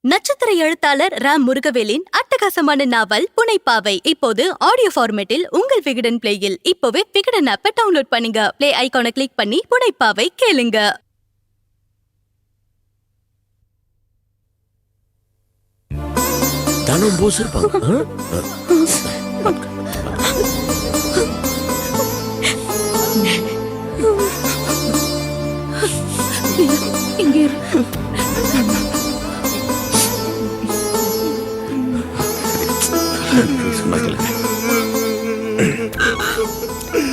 நட்சத்திர எழுத்தாளர் ராம் முருகவேலின் அட்டகாசமான நாவல் புனைப்பாவை இப்போது ஆடியோ ஃபார்மேட்டில் உங்கள் விகடன் பிளேயில். இப்போவே விகடன் ஆப்பை டவுன்லோட் பண்ணுங்க. பிளே ஐகானை கிளிக் பண்ணி புனைப்பாவை கேளுங்க. தானும் போஸ் இருப்பாங்க. இங்கே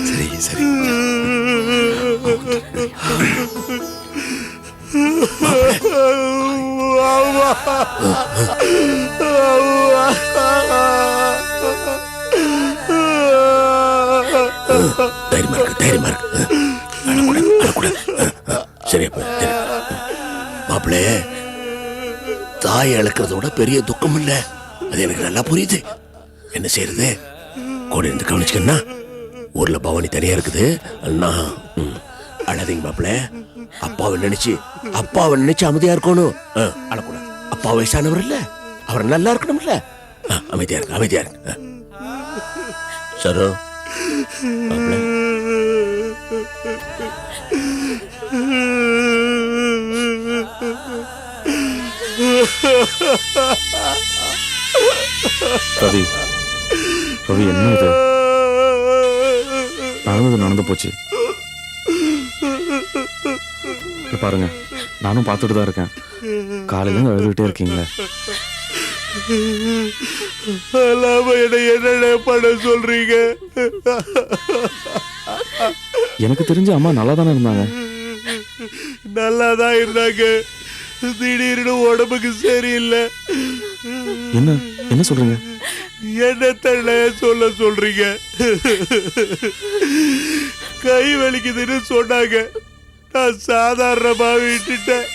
சரி சரி தைரியமா இருக்கு சரி மாப்பிள்ளை, தாயை இழக்கிறதோட பெரிய துக்கம் இல்ல, அது எனக்கு நல்லா புரியுது. என்ன செய்யறது, கூட இருந்து கவனிச்சுக்கன்னா ஊர்ல பவானி தனியா இருக்குது. அழாதீங்க மாப்பிள்ள, அப்பாவை நினைச்சு அமைதியா இருக்கணும். அழக்கூடாது. அப்பா வயசானவர் இல்ல, அவர் நல்லா இருக்கணும் இல்ல. அமைதியா இருக்கு. சரோ மாப்பிள்ள, ரவி என்ன இது? நடந்து போச்சு. பாருங்க, நானும் பார்த்துட்டு தான் இருக்கேன். காலையில அழுதுகிட்டே இருக்கீங்களே. என்ன பண்ண சொல்றீங்க? எனக்கு தெரிஞ்ச அம்மா நல்லா தானே இருந்தாங்க. நல்லாதான் இருந்தாங்க, திடீர்னு உடம்புக்கு சரியில்லை. என்ன சொல்றீங்க? என்ன தள்ள சொல்றீங்க? கை வலிக்குதுன்னு சொன்னாங்க, நான் சாதாரணமா விட்டுட்டேன்.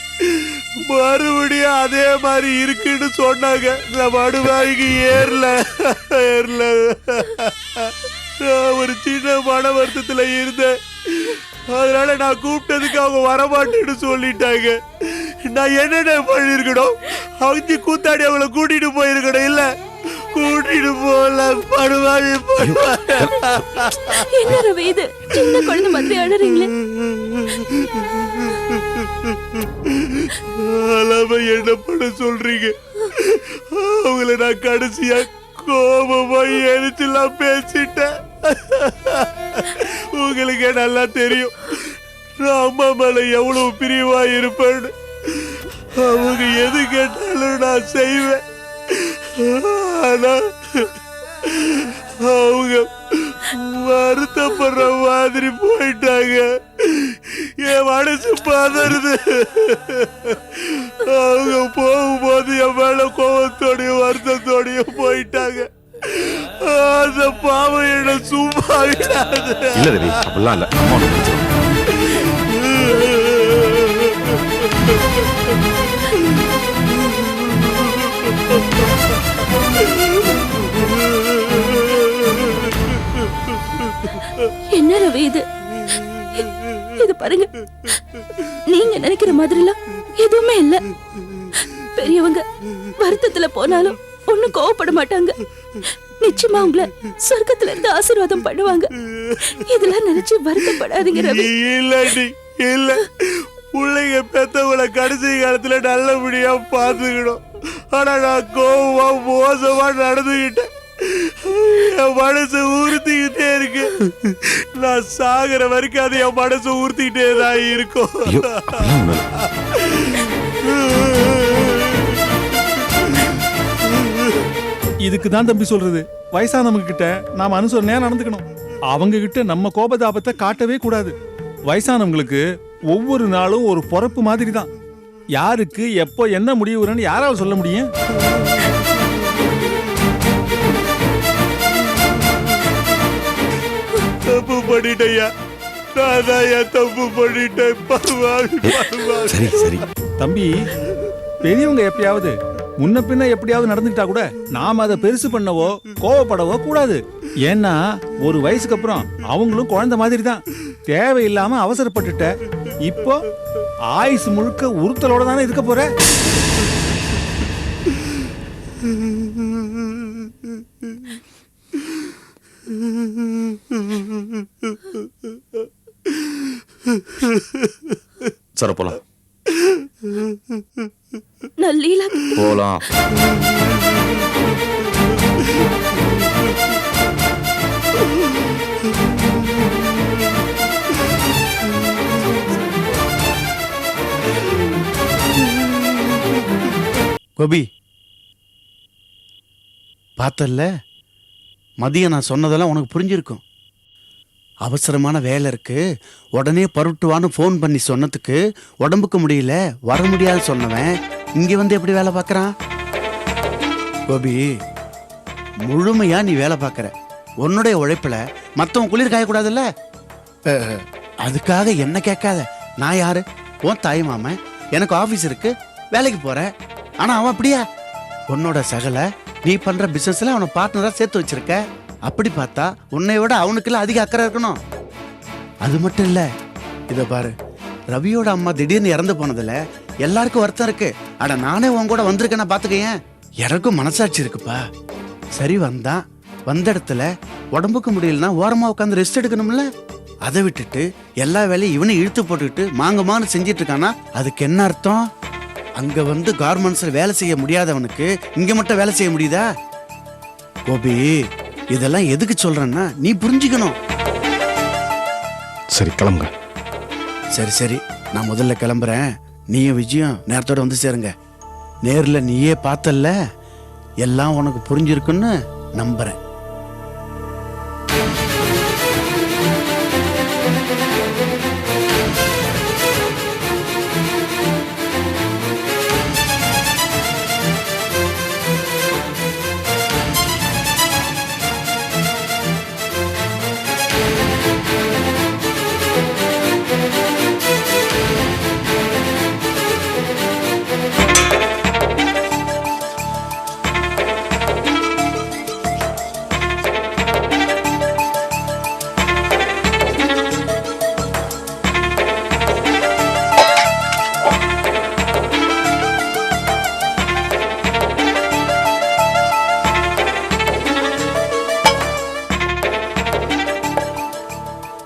மறுபடியும் அதே மாதிரி இருக்குன்னு சொன்னாங்க, நான் மறுவாய்க்கு ஏறல. நான் ஒரு சின்ன மன வருத்தத்துல இருந்தேன். அதனால நான் கூப்பிட்டதுக்கு அவங்க வரமாட்டேன்னு சொல்லிட்டாங்க. நான் என்னென்ன பண்ணிருக்கணும்? அவங்க கூத்தாடி அவங்கள கூட்டிட்டு போயிருக்கணும். இல்ல, கூட்டிட்டு போல படுவாங்க. என்ன ரவி இது, சின்ன குழந்தை மாதிரி அழறீங்களே. என்ன பண்ண சொல்றீங்க? அவங்கள நான் கடைசியா கோபமா எரிச்சலாம் பேசிட்டேன். உங்களுக்கு நல்லா தெரியும் நான் அம்மா மேல எவ்வளவு பிரிவா இருப்பேன்னு. அவங்க எது கேட்டாலும் நான் செய்வேன். ஆனா அவங்க வருத்தப்படுற மாதிரி போயிட்டாங்க. என் மனசு பதறுது. அவங்க போகும்போது என் மேல கோபத்தோடையும் வருத்தத்தோடையும் போயிட்டாங்க. அந்த பாவம் என்ன சும்மா விடாது. இல்ல ரவி, அப்படிலாம் இல்ல. என்ன ரவி இது பாருங்க, நீங்க நினைக்கிற மாதிரிலாம் எதுவுமே இல்ல. பெரியவங்க வருத்தத்துல போனாலும் ஒண்ணும் கோவப்பட மாட்டாங்க. நிச்சயமா உங்களை சொர்க்கத்துல இருந்து ஆசீர்வாதம் பண்ணுவாங்க. இதெல்லாம் நினைச்சு வருத்தப்படாதீங்க ரவி. இல்ல, பிள்ளைங்க பெத்தவங்களை கடைசி காலத்துல நல்லபடியா பாத்துக்கணும். ஆனா நான் கோவமா மோசமா நடந்துகிட்டேன். என் மனசு ஊர்த்திக்கிட்டே இருக்கு. நான் சாகிற வரைக்கும் அது என் மனசு ஊர்த்திக்கிட்டே தான் இருக்கும். இதுக்கு தான் தம்பி சொல்றது, வயசானவங்க கிட்ட நாம அனுசரணையா நடந்துக்கணும். அவங்க கிட்ட நம்ம கோபதாபத்தை காட்டவே கூடாது. வயசானவங்களுக்கு ஒவ்வொரு நாளும் ஒரு பொறப்பு மாதிரி தான். யாருக்கு எப்போ என்ன முடிவுன்னு யாராவது சொல்ல முடியும்? தப்பு பண்ணிட்டேயா, தப்பு பண்ணிட்டேன். சரி தம்பி, பெரியவங்க எப்பயாவது முன்ன பின்ன எப்படியாவது நடந்துக்கிட்டா கூட நாம அதை பெருசு பண்ணவோ கோவப்படவோ கூடாது. ஏன்னா ஒரு வயசுக்கு அப்புறம் அவங்களும் குழந்தை மாதிரி தான். தேவையில்லாம அவசரப்பட்டுட்ட. இப்போ ஆயுசு முழுக்க உறுத்தலோட தானே இருக்க போற. சார் போலாம் நான் லீலா போலாம். கோபி பார்த்தல்ல, மதியம் நான் சொன்னதெல்லாம் உனக்கு புரிஞ்சிருக்கும். அவசரமான வேலை இருக்கு, உடனே பருட்டுவான்னு ஃபோன் பண்ணி சொன்னதுக்கு உடம்புக்கு முடியல வர முடியாது சொன்னவன் இங்க வந்து எப்படி வேலை பார்க்கறான்? கோபி, முழுமையா நீ வேலை பார்க்கற. உன்னுடைய உழைப்புல மத்தவன் குளிர் காயக்கூடாதுல்ல. அதுக்காக என்ன கேட்காத. நான் யாரு? உன் தாய் மாமன். எனக்கு ஆபீஸ் இருக்கு, வேலைக்கு போறேன். ஆனா அவன் அப்படியா? உன்னோட சகல நீ பண்ற பிசினஸ்ல அவனை பார்ட்னரா சேர்த்து வச்சிருக்க. அப்படி பார்த்தா உன்னை விட அவனுக்குள்ள அதிக அக்கறை இருக்கணும். அது மட்டும் இல்ல, இத பாரு, ரவியோட அம்மா திடீர்னு இறந்து போனதுல எல்லாருக்கும் வருத்தம் இருக்கு. அட நானே உன் கூட வந்திருக்கேன்னா பாத்துக்கேன். எனக்கும் மனசாட்சி இருக்குப்பா. சரி வந்தான், வந்த இடத்துல உடம்புக்கு முடியலன்னா ஓரமா உட்காந்து ரெஸ்ட் எடுக்கணும்ல. அதை விட்டுட்டு எல்லா வேலையும் இவனை இழுத்து போட்டுக்கிட்டு மாங்கமான்னு செஞ்சிட்டு இருக்கானா அதுக்கு என்ன அர்த்தம்? அங்க வந்து கார்மெண்ட்ஸ்ல வேலை செய்ய முடியாதவனுக்கு இங்க மட்டும் வேலை செய்ய முடியுதா? கோபி, இதெல்லாம் எதுக்கு சொல்றேன்னா நீ புரிஞ்சுக்கணும். சரி கிளம்புங்க. சரி சரி, நான் முதல்ல கிளம்புறேன். நீயும் விஜயம் நேரத்தோட வந்து சேருங்க. நேர்ல நீயே பார்த்தல்ல, எல்லாம் உனக்கு புரிஞ்சிருக்குன்னு நம்புறேன்.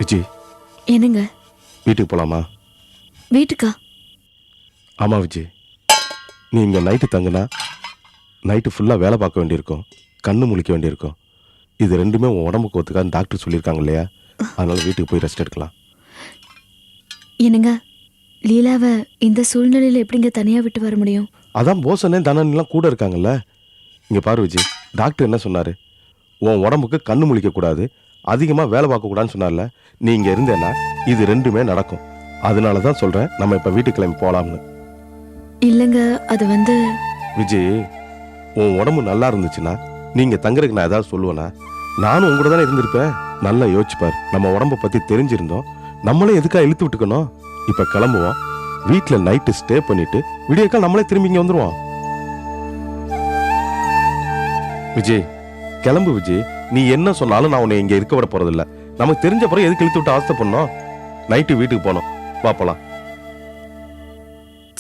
விஜய், என்னங்க? வீட்டுக்கு போலாமா? வீட்டுக்கா? ஆமா விஜய், நீ இங்க நைட்டு தங்குனா நைட்டு ஃபுல்லா வேலை பார்க்க வேண்டியிருக்கும், கண்ணு முழிக்க வேண்டியிருக்கும். இது ரெண்டுமே உன் உடம்புக்கு ஒத்துக்கான்னு டாக்டர் சொல்லியிருக்காங்க இல்லையா? அதனால வீட்டுக்கு போய் ரெஸ்ட் எடுக்கலாம். என்னங்க, லீலாவை இந்த சூழ்நிலையில எப்படிங்க தனியா விட்டு வர முடியும்? அதான் போசனே தனன்லாம் கூட இருக்காங்கல்ல. இங்க பாரு விஜய், டாக்டர் என்ன சொன்னாரு? உன் உடம்புக்கு கண்ணு முழிக்க கூடாது, அதிகமா வேலை பார்க்க கூடாதுன்னு சொன்னார்ல. நீ இங்க இருந்தேன்னா இது ரெண்டுமே நடக்கும். அதனால தான் சொல்றேன், நம்ம இப்ப வீட்டுக்கு கிளம்பி போலாம்னு. இல்லங்க, அது வந்து விஜய், உன் உடம்பு நல்லா இருந்துச்சுன்னா நீங்க தங்குறதுக்கு நான் ஏதாவது சொல்லுவேனா? நானும் உங்க கூட தானே இருந்திருப்பேன். நல்லா யோசிச்சுப்பார், நம்ம உடம்ப பத்தி தெரிஞ்சிருந்தோம், நம்மளே எதுக்கா இழுத்து விட்டுக்கணும்? இப்ப கிளம்புவோம், வீட்டுல நைட்டு ஸ்டே பண்ணிட்டு விடியக்கால் நம்மளே திரும்பி இங்க வந்துருவோம். விஜய் கிளம்பு விஜய். நீ என்ன சொன்னாலும் நான் உன்னை இங்க இருக்க விட போறதில்ல. நமக்கு தெரிஞ்ச பிறகு எதுக்கு இழுத்து விட்டு அவஸ்தை பண்ணோம்? நைட்டு வீட்டுக்கு போனோம், வா போலாம்.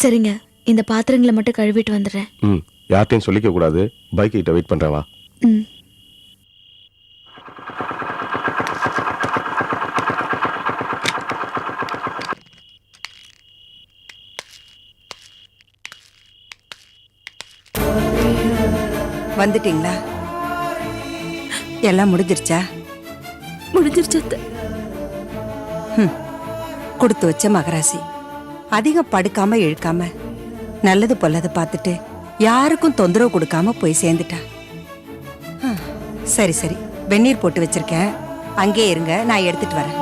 சரிங்க, இந்த பாத்திரங்களை மட்டும் கழுவிட்டு வந்துடுறேன். யார்ட்டையும் சொல்லிக்க கூடாது. பைக் கிட்ட வெயிட் பண்றேன், வா. ம். வந்துட்டீங்களா? எல்லாம் முடிஞ்சிருச்சா? முடிஞ்சிருச்சு அத்தை. கொடுத்து வச்ச மகராசி. அதிகம் படுக்காம இழுக்காம நல்லது பொல்லது பார்த்துட்டு யாருக்கும் தொந்தரவு கொடுக்காம போய் சேர்ந்துட்டா. சரி சரி, வெந்நீர் போட்டு வச்சிருக்கேன், அங்கே இருங்க, நான் எடுத்துட்டு வரேன்.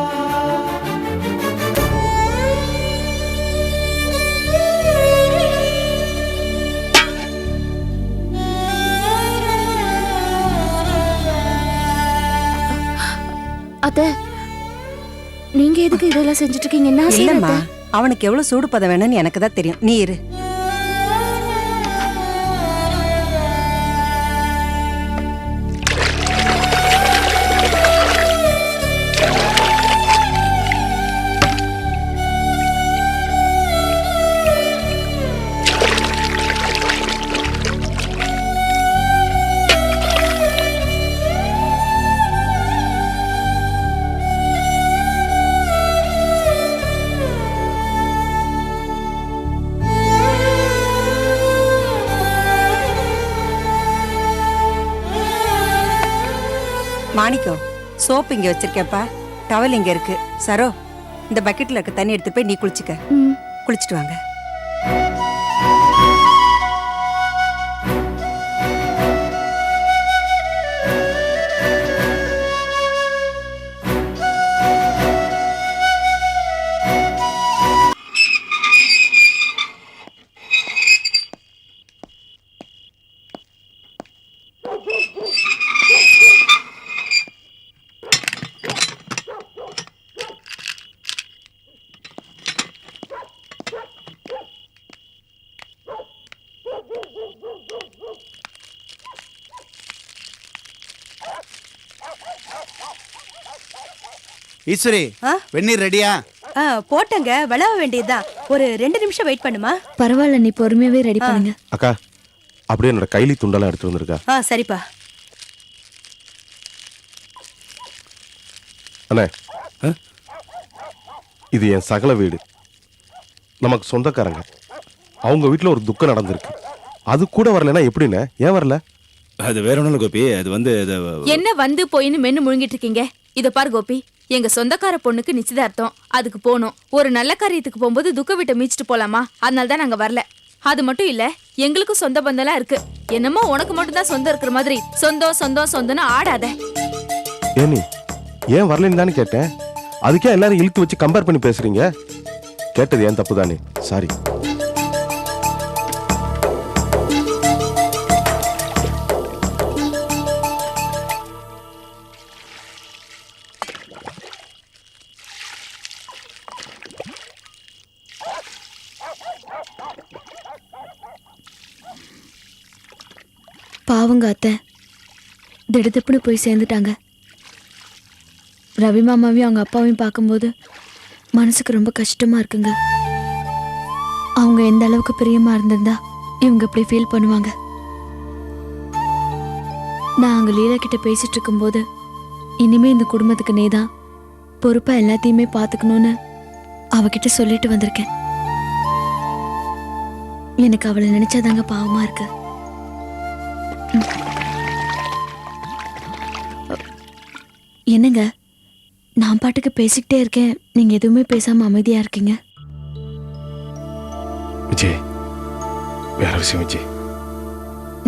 அத்தை, நீங்க எதுக்கு இதெல்லாம் செஞ்சுட்டு இருக்கீங்க? என்ன இல்லம்மா, செய்யறேன்? அவனுக்கு எவ்வளவு சூடு பதம் வேணும்னு எனக்கு தான் தெரியும். நீ இரு. மாணிக்கம், சோப்பு இங்க வச்சிருக்கேப்பா, டவல் இங்க இருக்கு. சரோ, இந்த பக்கெட்ல இருக்க தண்ணி எடுத்து போய் நீ குளிச்சுக்க. ம். குளிச்சுட்டு வாங்க. ஈஸ்வரி, ஆ? வெந்நீர் ரெடியா? போட்டங்க, விளவ வேண்டியதுதான். ஒரு 2 நிமிஷம் வெயிட் பண்ணுமா? பரவாயில்ல, நீ பொறுமையாவே ரெடி பண்ணுங்க. அக்கா அப்படியே என்னோட கைலி துண்டெல்லாம் எடுத்து வந்திருக்கா. சரிப்பா. அண்ணே, இது என் சகல வீடு, நமக்கு சொந்தக்காரங்க. அவங்க வீட்டில் ஒரு துக்கம் நடந்திருக்கு, அது கூட வரலன்னா எப்படின்னு? ஏன் வரல? அது வேற ஒண்ணும் இல்ல கோபி, அது வந்து என்ன வந்து போயின்னு மென்னு முழுங்கிட்டு இருக்கீங்க? இத பாரு கோபி, எங்க சொந்தக்கார பொண்ணுக்கு நிச்சயதார்த்தம், அதுக்கு போனோம். ஒரு நல்ல காரியத்துக்கு போகும்போது துக்க வீட்டை மீச்சிட்டு போலாமா? அதனால தான் நாங்க வரல. அது மட்டும் இல்ல, எங்களுக்கும் சொந்த பந்தம்லாம் இருக்கு. என்னமோ உனக்கு மட்டும் தான் சொந்தம் இருக்கிற மாதிரி சொந்தம் சொந்தம் சொந்தம்னு ஆடாத. ஏனி ஏன் வரலன்னு தானே கேட்டேன், அதுக்கே எல்லாரும் இழுத்து வச்சு கம்பேர் பண்ணி பேசுறீங்க. கேட்டது ஏன் தப்பு தானே, சாரி. பாவங்க அத்தை, திடுதிப்புன்னு போய் சேர்ந்துட்டாங்க. ரவி மாமாவையும் அவங்க அப்பாவையும் பார்க்கும்போது மனசுக்கு ரொம்ப கஷ்டமா இருக்குங்க. அவங்க எந்த அளவுக்கு பிரியமா இருந்திருந்தா இவங்க இப்படி ஃபீல் பண்ணுவாங்க. நான் அங்க லீலா கிட்ட பேசிட்டு இருக்கும்போது, இனிமே இந்த குடும்பத்துக்கு நீதான் பொறுப்பா எல்லாத்தையுமே பார்த்துக்கணும்னு அவகிட்ட சொல்லிட்டு வந்திருக்கேன். எனக்கு அவளை நினைச்சாதாங்க பாவமா இருக்கு. என்னங்க, நான் பாட்டுக்கு பேசிக்கிட்டே இருக்கேன், நீங்க எதுவுமே பேசாம அமைதியா இருக்கீங்க. விஜய், வேற விஷயம் விஜய்.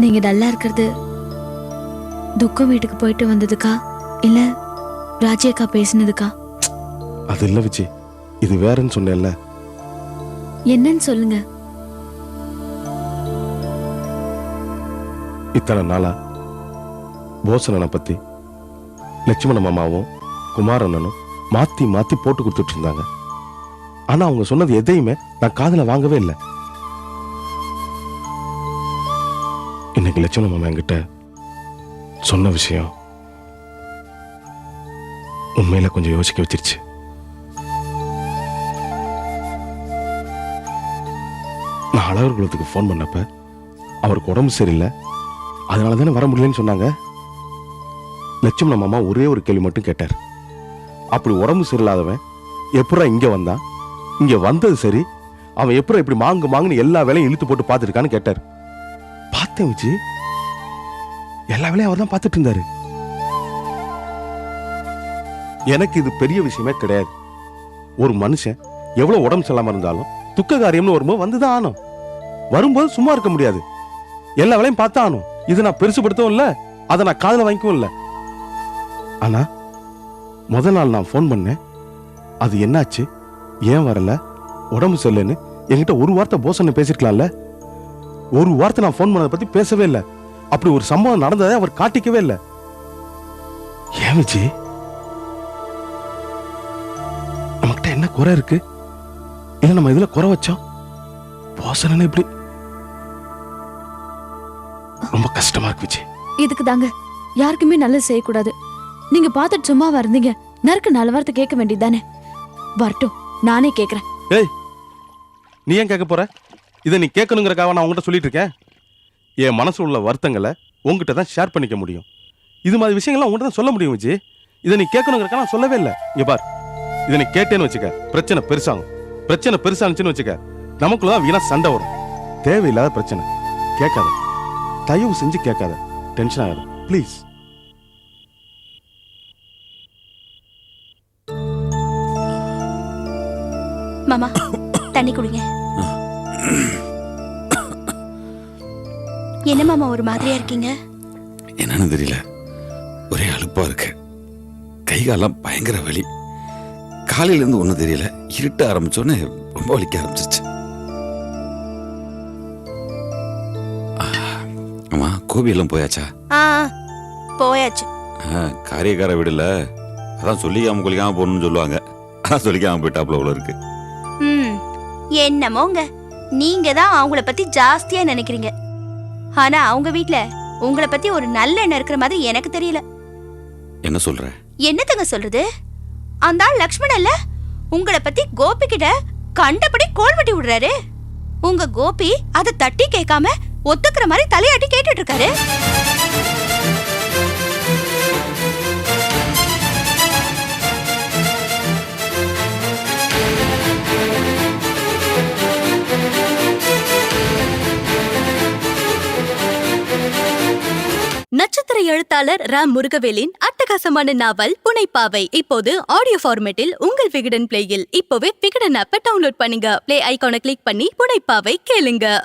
நீங்க நல்லா இருக்கிறது துக்கம் வீட்டுக்கு போயிட்டு வந்ததுக்கா இல்ல ராஜியக்கா பேசினதுக்கா? அது இல்ல விஜய், இது வேறன்னு சொன்னேன்ல. என்னன்னு சொல்லுங்க. இத்தனை நாளா போசனனை பத்தி லட்சுமண மாமாவும் குமாரண்ணனும் மாத்தி மாத்தி போட்டு கொடுத்துட்டு இருந்தாங்க. ஆனா அவங்க சொன்னது எதையுமே நான் காதுல வாங்கவே இல்லை. இன்னைக்கு லட்சுமண மாமா என்கிட்ட சொன்ன விஷயம் உண்மையில கொஞ்சம் யோசிக்க வச்சிருச்சு. நான் அழகர் குலத்துக்கு ஃபோன் பண்ணப்ப அவருக்கு உடம்பு சரியில்லை, அதனால தானே வர முடியலன்னு சொன்னாங்க. லட்சுமண மாமா ஒரே ஒரு கேள்வி மட்டும் கேட்டார். அப்படி உடம்பு சரியில்லாதவன் எப்படா இங்க வந்தான், இங்க வந்தது சரி, அவன் எப்படா இப்படி மாங்குன்னு எல்லா வேலையும் இழுத்து போட்டு பார்த்துருக்கான்னு கேட்டார். பார்த்தேன் விஜி, எல்லா வேலையும் அவர் தான் பார்த்துட்டு இருந்தாரு. எனக்கு இது பெரிய விஷயமே கிடையாது. ஒரு மனுஷன் எவ்வளவு உடம்பு சரியில்லாம இருந்தாலும் துக்க காரியம்னு வரும்போது வந்துதான் ஆனும். வரும்போது சும்மா இருக்க முடியாது, எல்லா வேலையும் பார்த்தா ஆனும். இது நான் பெருசுபடுத்தவும் இல்லை, அதை நான் காதுல வாங்கிக்கவும் இல்லை. ஆனா முதல் நாள் நான் ஃபோன் பண்ணேன், அது என்னாச்சு, ஏன் வரல, உடம்பு சரியில்லைன்னு என்கிட்ட ஒரு வார்த்தை போசனை பேசிருக்கலாம்ல. ஒரு வார்த்தை நான் ஃபோன் பண்ணதை பத்தி பேசவே இல்லை. அப்படி ஒரு சம்பவம் நடந்ததை அவர் காட்டிக்கவே இல்லை. ஏன் விஜி, நமக்கிட்ட என்ன குறை இருக்கு? இல்ல நம்ம இதுல குறை வச்சோம்? போசனை இப்படி ரொம்ப கஷ்டமா இருக்கு விஜய். இதுக்கு தாங்க யாருக்குமே நல்லது செய்யக்கூடாது. நீங்க பார்த்துட்டு சும்மாவா இருந்தீங்க? நறுக்கு 4 வார்த்தை கேட்க வேண்டியதானே. வரட்டும், நானே கேட்கறேன். ஏய், நீ ஏன் கேட்க போற? இதை நீ கேட்கணுங்கிறக்காக நான் உங்ககிட்ட சொல்லிட்டு இருக்கேன். என் மனசு உள்ள வருத்தங்களை உங்ககிட்ட தான் ஷேர் பண்ணிக்க முடியும். இது மாதிரி விஷயங்கள்லாம் உங்ககிட்ட தான் சொல்ல முடியும் விஜய். இதை நீ கேட்கணுங்கிறக்கா நான் சொல்லவே இல்லை. இங்க பார், இதை நீ கேட்டேன்னு வச்சுக்க, பிரச்சனை பெருசாகும். பிரச்சனை பெருசானுச்சுன்னு வச்சுக்க, நமக்குள்ளதான் வீணா சண்டை வரும். தேவையில்லாத பிரச்சனை. கேட்காத, தயவு செஞ்சு கேட்காத, டென்ஷன் ஆகாது ப்ளீஸ். மாமா தண்ணி குடிங்க. என்ன மாமா ஒரு மாதிரியா இருக்கீங்க? என்னன்னு தெரியல, ஒரே அலுப்பா இருக்கு. கை காலெல்லாம் பயங்கர வலி. காலையில இருந்து ஒண்ணும் தெரியல, இருட்ட ஆரம்பிச்சோன்னே ரொம்ப வலிக்க ஆரம்பிச்சிருச்சு. ஆமா, கோபி எல்லாம் போயாச்சா? போயாச்சு. காரியக்கார வீடுல அதான் சொல்லிக்காம கொல்லிக்காம போகணும்னு சொல்லுவாங்க. அதான் சொல்லிக்காம போயிட்டாப்ல உள்ள இருக்கு. என்னமோங்க, நீங்க தான் அவங்கள பத்தி ஜாஸ்தியா நினைக்கிறீங்க. ஆனா அவங்க வீட்ல உங்களை பத்தி ஒரு நல்ல எண்ணம் இருக்கிற மாதிரி எனக்கு தெரியல. என்ன சொல்ற? என்னத்தங்க சொல்றது? அந்த ஆள் லக்ஷ்மணன் இல்ல, உங்களை பத்தி கோபி கிட்ட கண்டபடி கோல் வெட்டி விடுறாரு. உங்க கோபி அதை தட்டி கேட்காம ஒத்துக்கிற மாதிரி தலையாட்டி கேட்டுட்டு இருக்காரு. நட்சத்திர எழுத்தாளர் ராம் முருகவேலின் அட்டகாசமான நாவல் புனைப்பாவை இப்போது ஆடியோ ஃபார்மேட்டில் உங்கள் விகடன் பிளேயில். இப்போவே விகடன் ஆப்பை டவுன்லோட் பண்ணுங்க. பிளே ஐகானை கிளிக் பண்ணி புனைப்பாவை கேளுங்க.